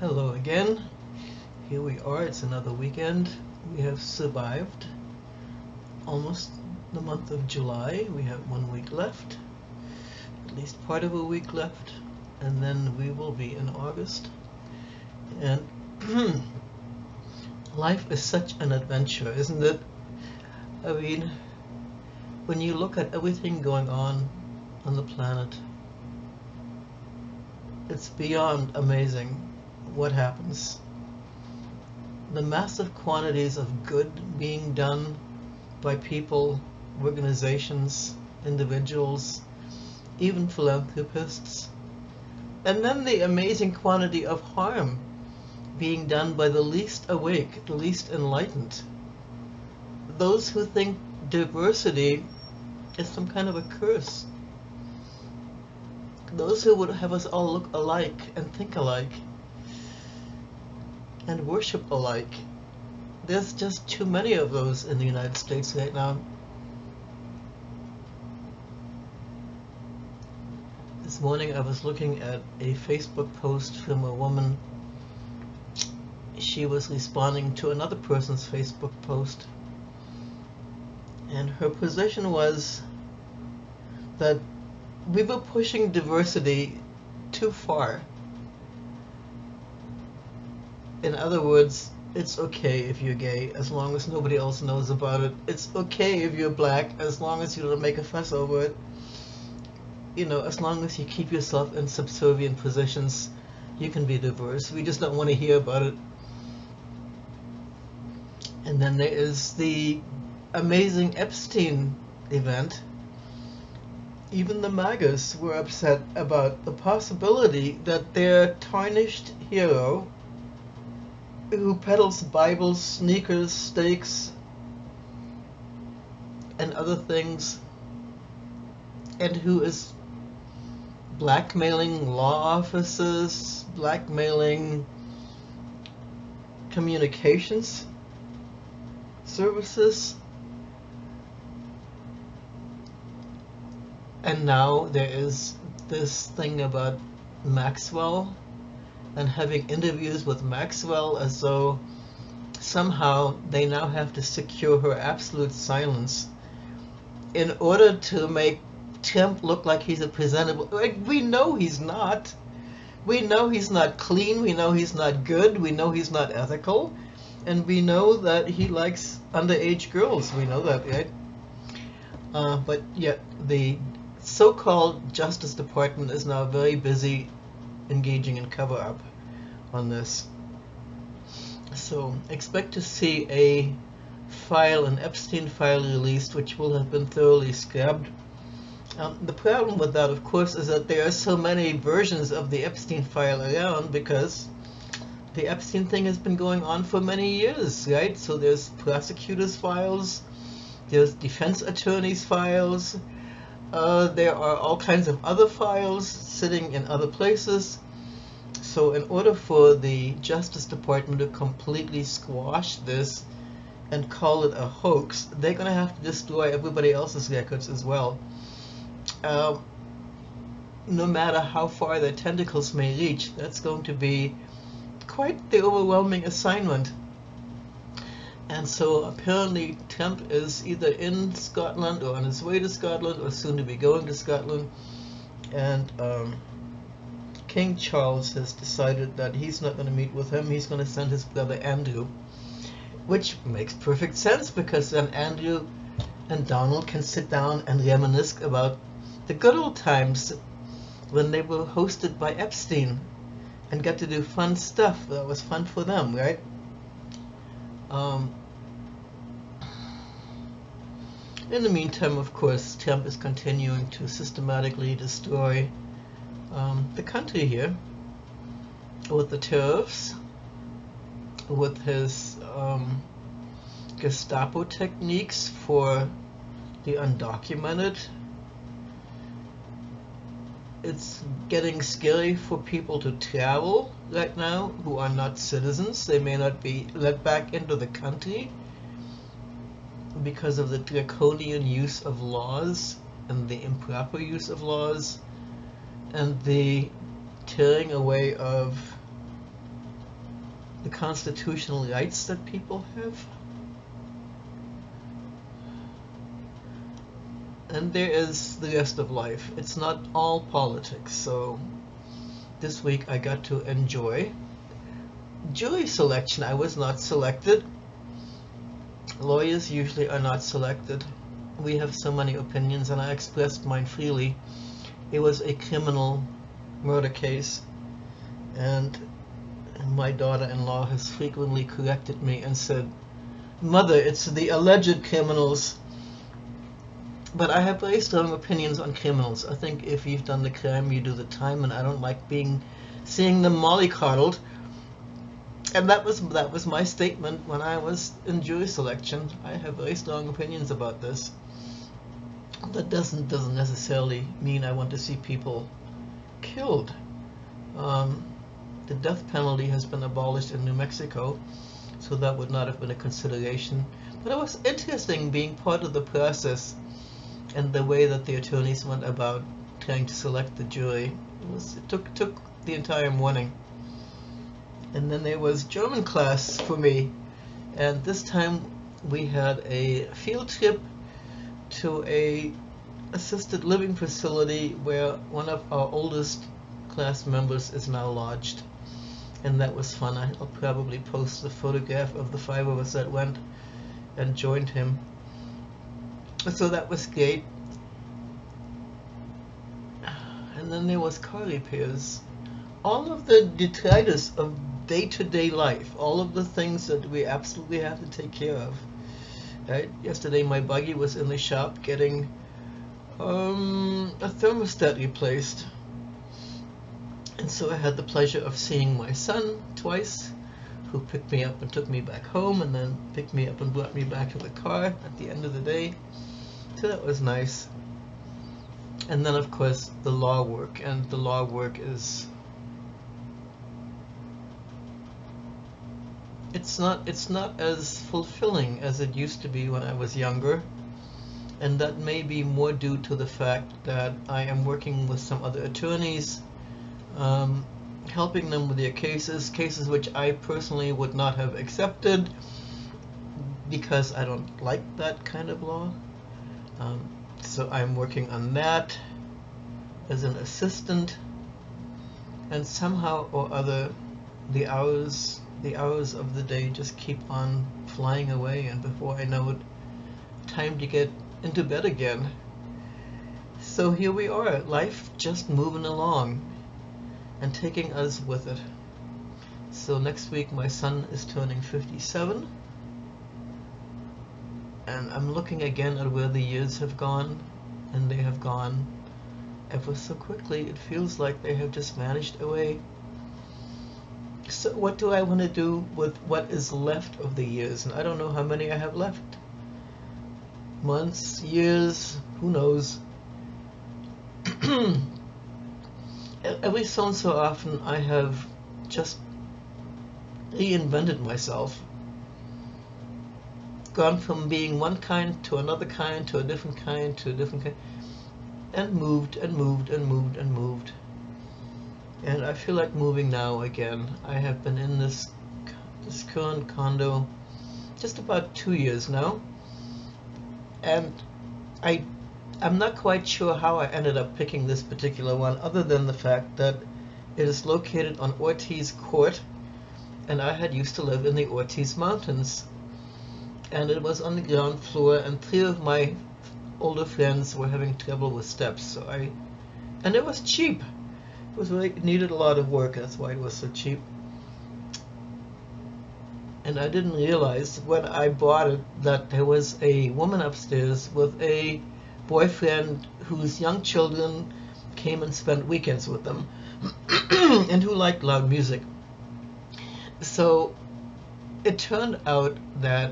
Hello again. Here we are. It's another weekend. We have survived almost the month of July. We have 1 week left, at least part of a week left, and then we will be in August. And life is such an adventure, isn't it? I mean, when you look at everything going on the planet, it's beyond amazing what happens. The massive quantities of good being done by people, organizations, individuals, even philanthropists, and then the amazing quantity of harm being done by the least awake, the least enlightened. Those who think diversity is some kind of a curse. Those who would have us all look alike and think alike and worship alike. There's just too many of those in the United States right now. This morning I was looking at a Facebook post from a woman. She was responding to another person's Facebook post, and her position was that we were pushing diversity too far. In other words, it's okay if you're gay as long as nobody else knows about it. It's okay if you're black as long as you don't make a fuss over it. You know, as long as you keep yourself in subservient positions, you can be diverse. We just don't want to hear about it. And then there is the amazing Epstein event. Even the MAGAs were upset about the possibility that their tarnished hero, who peddles Bibles, sneakers, steaks, and other things, and who is blackmailing law officers, blackmailing communications services. And now there is this thing about Maxwell and having interviews with Maxwell as though somehow they now have to secure her absolute silence in order to make Trump look like he's a presentable. Like, we know he's not. We know he's not clean. We know he's not good. We know he's not ethical. And we know that he likes underage girls. We know that, right? But yet the so-called Justice Department is now very busy engaging in cover-up on this. So expect to see a file, an Epstein file released, which will have been thoroughly scrubbed. The problem with that, of course, is that there are so many versions of the Epstein file around because the Epstein thing has been going on for many years, right? So there's prosecutors' files, there's defense attorneys' files, there are all kinds of other files sitting in other places. So in order for the Justice Department to completely squash this and call it a hoax, they're going to have to destroy everybody else's records as well. No matter how far their tentacles may reach, that's going to be quite the overwhelming assignment. And so apparently Trump is either in Scotland or on his way to Scotland or soon to be going to Scotland, and King Charles has decided that he's not going to meet with him. He's going to send his brother Andrew, which makes perfect sense because then Andrew and Donald can sit down and reminisce about the good old times when they were hosted by Epstein and got to do fun stuff that was fun for them, right? In the meantime, of course, Trump is continuing to systematically destroy the country here with the tariffs, with his Gestapo techniques for the undocumented. It's getting scary for people to travel right now who are not citizens. They may not be let back into the country because of the draconian use of laws and the improper use of laws and the tearing away of the constitutional rights that people have. And there is the rest of life. It's not all politics. So this week I got to enjoy jury selection. I was not selected. Lawyers usually are not selected. We have so many opinions, and I expressed mine freely. It was a criminal murder case, and my daughter-in-law has frequently corrected me and said, "Mother, it's the alleged criminals." But I have very strong opinions on criminals. I think if you've done the crime, you do the time, and I don't like seeing them mollycoddled. And that was my statement when I was in jury selection. I have very strong opinions about this. That doesn't necessarily mean I want to see people killed. The death penalty has been abolished in New Mexico, so that would not have been a consideration. But it was interesting being part of the process and the way that the attorneys went about trying to select the jury. It took the entire morning. And then there was German class for me, and this time we had a field trip to a assisted living facility where one of our oldest class members is now lodged, and that was fun. I'll probably post the photograph of the 5 of us that went and joined him. So that was great. And then there was car repairs. All of the detritus of day-to-day life, all of the things that we absolutely have to take care of. Right? Yesterday my buggy was in the shop getting a thermostat replaced. And so I had the pleasure of seeing my son twice, who picked me up and took me back home, and then picked me up and brought me back to the car at the end of the day. So that was nice. And then of course the law work, and the law work is it's not as fulfilling as it used to be when I was younger, and that may be more due to the fact that I am working with some other attorneys, helping them with their cases which I personally would not have accepted because I don't like that kind of law. So I'm working on that as an assistant, and somehow or other the hours of the day just keep on flying away, and before I know it, time to get into bed again. So here we are, life just moving along and taking us with it. So next week my son is turning 57, and I'm looking again at where the years have gone, and they have gone ever so quickly. It feels like they have just vanished away. So what do I want to do with what is left of the years? And I don't know how many I have left. Months, years, who knows? Every so and so often I have just reinvented myself. Gone from being one kind to another kind to a different kind to a different kind, and moved and moved and moved and moved. And I feel like moving now again. I have been in this current condo just about 2 years now, and I'm not quite sure how I ended up picking this particular one, other than the fact that it is located on Ortiz Court, and I had used to live in the Ortiz Mountains, and it was on the ground floor, and 3 of my older friends were having trouble with steps, and it was cheap. It was really, it needed a lot of work, that's why it was so cheap. And I didn't realize when I bought it that there was a woman upstairs with a boyfriend whose young children came and spent weekends with them and who liked loud music. So it turned out that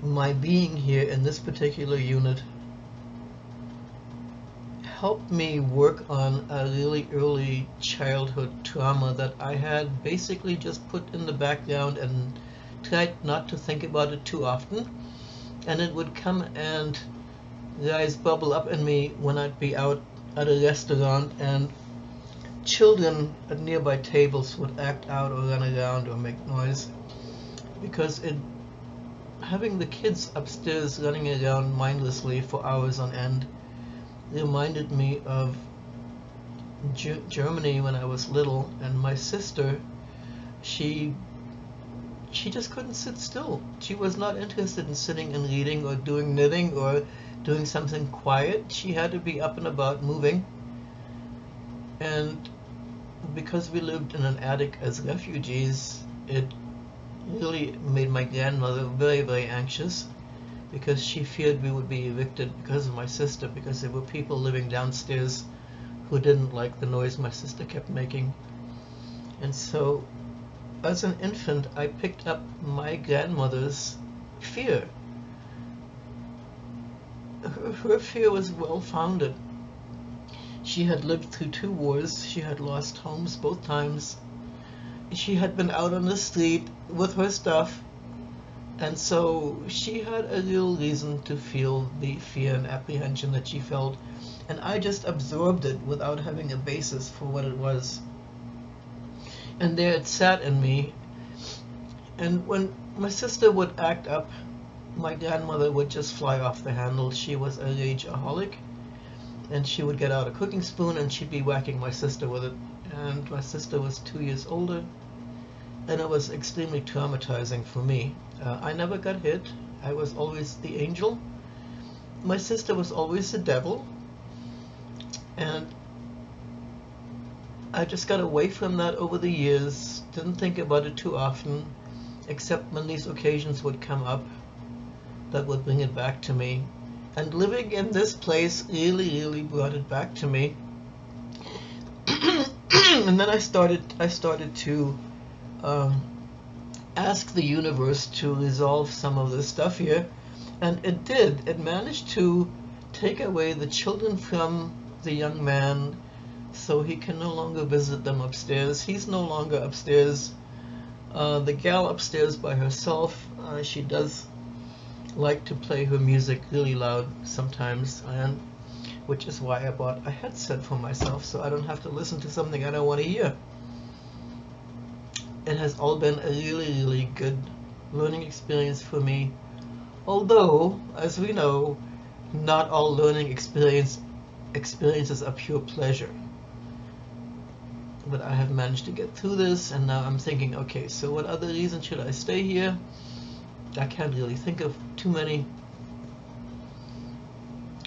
my being here in this particular unit helped me work on a really early childhood trauma that I had basically just put in the background and tried not to think about it too often, and it would come and rise, bubble up in me when I'd be out at a restaurant, and children at nearby tables would act out or run around or make noise, because having the kids upstairs running around mindlessly for hours on end reminded me of Germany when I was little, and my sister, she just couldn't sit still. She was not interested in sitting and reading or doing knitting or doing something quiet. She had to be up and about moving. And because we lived in an attic as refugees, it really made my grandmother very, very anxious, because she feared we would be evicted because of my sister, because there were people living downstairs who didn't like the noise my sister kept making. And so as an infant, I picked up my grandmother's fear. Her fear was well founded. She had lived through 2 wars. She had lost homes both times. She had been out on the street with her stuff, and so she had a real reason to feel the fear and apprehension that she felt, and I just absorbed it without having a basis for what it was. And there it sat in me, and when my sister would act up, my grandmother would just fly off the handle. She was a rageaholic, and she would get out a cooking spoon and she'd be whacking my sister with it. And my sister was 2 years older, and it was extremely traumatizing for me. I never got hit. I was always the angel. My sister was always the devil, and I just got away from that over the years. Didn't think about it too often, except when these occasions would come up that would bring it back to me. And living in this place really brought it back to me. And then I started to ask the universe to resolve some of this stuff here, and it did. It managed to take away the children from the young man, so he can no longer visit them upstairs. He's no longer upstairs. The gal upstairs by herself, she does like to play her music really loud sometimes, and which is why I bought a headset for myself, so I don't have to listen to something I don't want to hear. It has all been a really good learning experience for me, although, as we know, not all learning experiences are pure pleasure. But I have managed to get through this, and now I'm thinking, okay, so what other reason should I stay here? I can't really think of too many.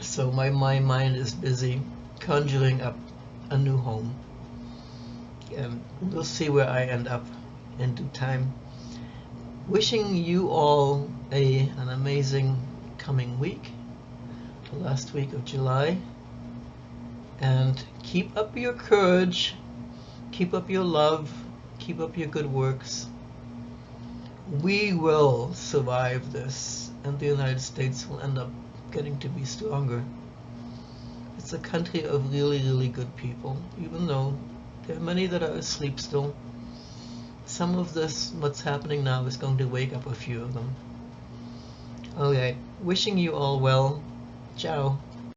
So my mind is busy conjuring up a new home, and we'll see where I end up in due time. Wishing you all an amazing coming week, the last week of July, and keep up your courage, keep up your love, keep up your good works. We will survive this, and the United States will end up getting to be stronger. It's a country of really good people, even though there are many that are asleep still. Some of this, what's happening now, is going to wake up a few of them. Alright, wishing you all well. Ciao.